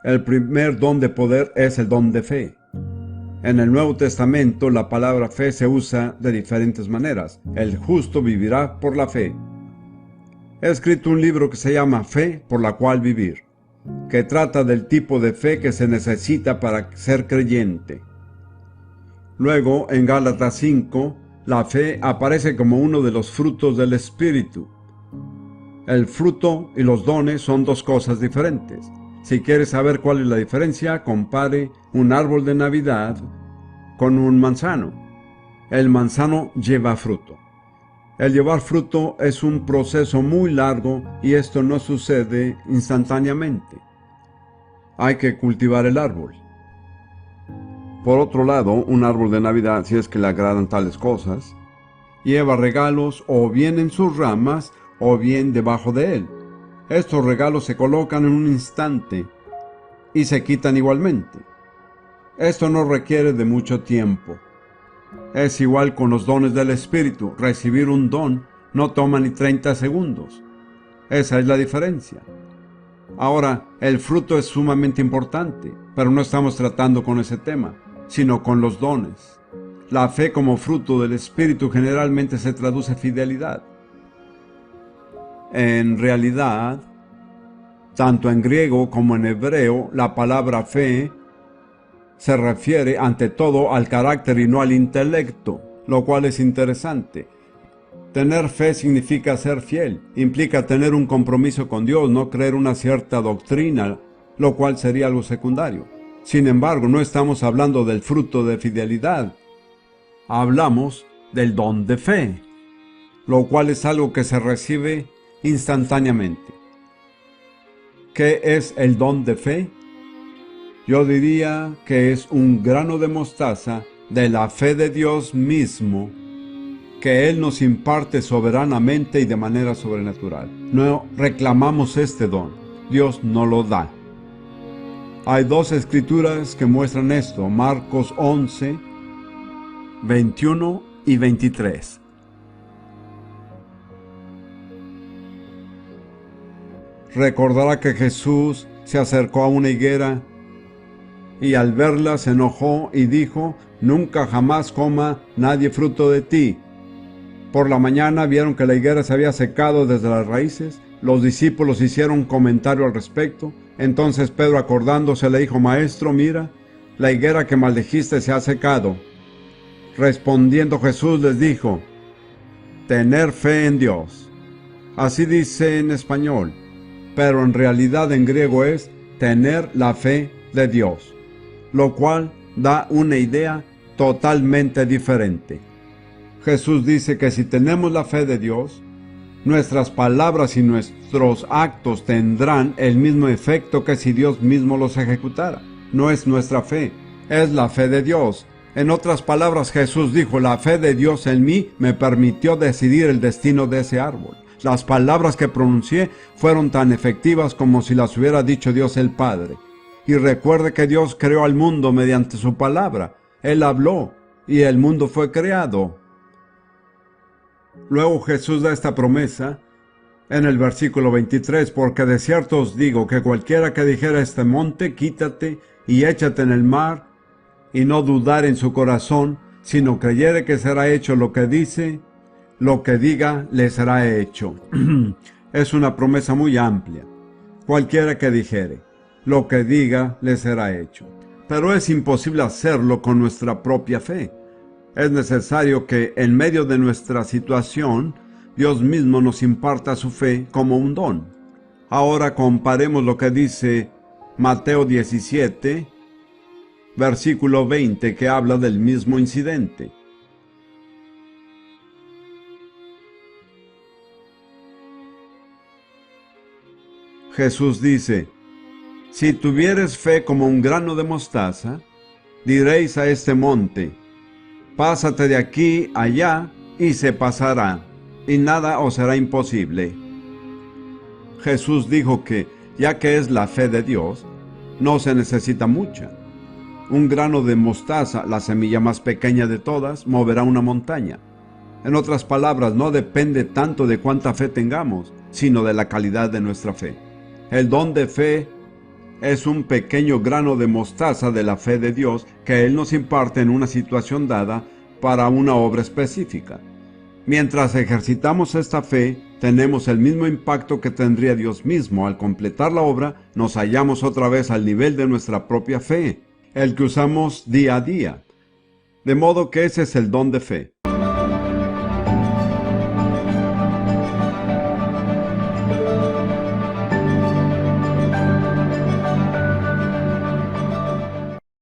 El primer don de poder es el don de fe. En el Nuevo Testamento la palabra fe se usa de diferentes maneras. El justo vivirá por la fe. He escrito un libro que se llama Fe por la cual vivir, que trata del tipo de fe que se necesita para ser creyente. Luego, en Gálatas 5, la fe aparece como uno de los frutos del Espíritu. El fruto y los dones son dos cosas diferentes. Si quieres saber cuál es la diferencia, compare un árbol de Navidad con un manzano. El manzano lleva fruto. El llevar fruto es un proceso muy largo y esto no sucede instantáneamente. Hay que cultivar el árbol. Por otro lado, un árbol de Navidad, si es que le agradan tales cosas, lleva regalos o bien en sus ramas o bien debajo de él. Estos regalos se colocan en un instante y se quitan igualmente. Esto no requiere de mucho tiempo. Es igual con los dones del Espíritu. Recibir un don no toma ni 30 segundos. Esa es la diferencia. Ahora, el fruto es sumamente importante, pero no estamos tratando con ese tema, sino con los dones. La fe como fruto del Espíritu generalmente se traduce fidelidad. En realidad, tanto en griego como en hebreo, la palabra fe se refiere ante todo al carácter y no al intelecto, lo cual es interesante. Tener fe significa ser fiel, implica tener un compromiso con Dios, no creer una cierta doctrina, lo cual sería algo secundario. Sin embargo, no estamos hablando del fruto de fidelidad, hablamos del don de fe, lo cual es algo que se recibe instantáneamente. ¿Qué es el don de fe? Yo diría que es un grano de mostaza de la fe de Dios mismo, que Él nos imparte soberanamente y de manera sobrenatural. No reclamamos este don, Dios nos lo da. Hay dos escrituras que muestran esto, Marcos 11, 21 y 23. Recordará que Jesús se acercó a una higuera y al verla se enojó y dijo: «Nunca jamás coma nadie fruto de ti». Por la mañana vieron que la higuera se había secado desde las raíces. Los discípulos hicieron un comentario al respecto. Entonces Pedro, acordándose, le dijo: «Maestro, mira, la higuera que maldijiste se ha secado». Respondiendo Jesús les dijo: «Tener fe en Dios». Así dice en español, pero en realidad en griego es tener la fe de Dios, lo cual da una idea totalmente diferente. Jesús dice que si tenemos la fe de Dios, nuestras palabras y nuestros actos tendrán el mismo efecto que si Dios mismo los ejecutara. No es nuestra fe, es la fe de Dios. En otras palabras, Jesús dijo: «La fe de Dios en mí me permitió decidir el destino de ese árbol». Las palabras que pronuncié fueron tan efectivas como si las hubiera dicho Dios el Padre. Y recuerde que Dios creó al mundo mediante su palabra. Él habló y el mundo fue creado. Luego Jesús da esta promesa en el versículo 23, «Porque de cierto os digo que cualquiera que dijera a este monte, quítate y échate en el mar, y no dudar en su corazón, sino creyere que será hecho lo que dice, lo que diga le será hecho». Es una promesa muy amplia. Cualquiera que dijere, lo que diga le será hecho. Pero es imposible hacerlo con nuestra propia fe. Es necesario que en medio de nuestra situación, Dios mismo nos imparta su fe como un don. Ahora comparemos lo que dice Mateo 17, versículo 20, que habla del mismo incidente. Jesús dice: «Si tuvieres fe como un grano de mostaza, diréis a este monte: pásate de aquí allá, y se pasará, y nada os será imposible». Jesús dijo que, ya que es la fe de Dios, no se necesita mucha. Un grano de mostaza, la semilla más pequeña de todas, moverá una montaña. En otras palabras, no depende tanto de cuánta fe tengamos, sino de la calidad de nuestra fe. El don de fe es un pequeño grano de mostaza de la fe de Dios que Él nos imparte en una situación dada para una obra específica. Mientras ejercitamos esta fe, tenemos el mismo impacto que tendría Dios mismo. Al completar la obra, nos hallamos otra vez al nivel de nuestra propia fe, el que usamos día a día. De modo que ese es el don de fe.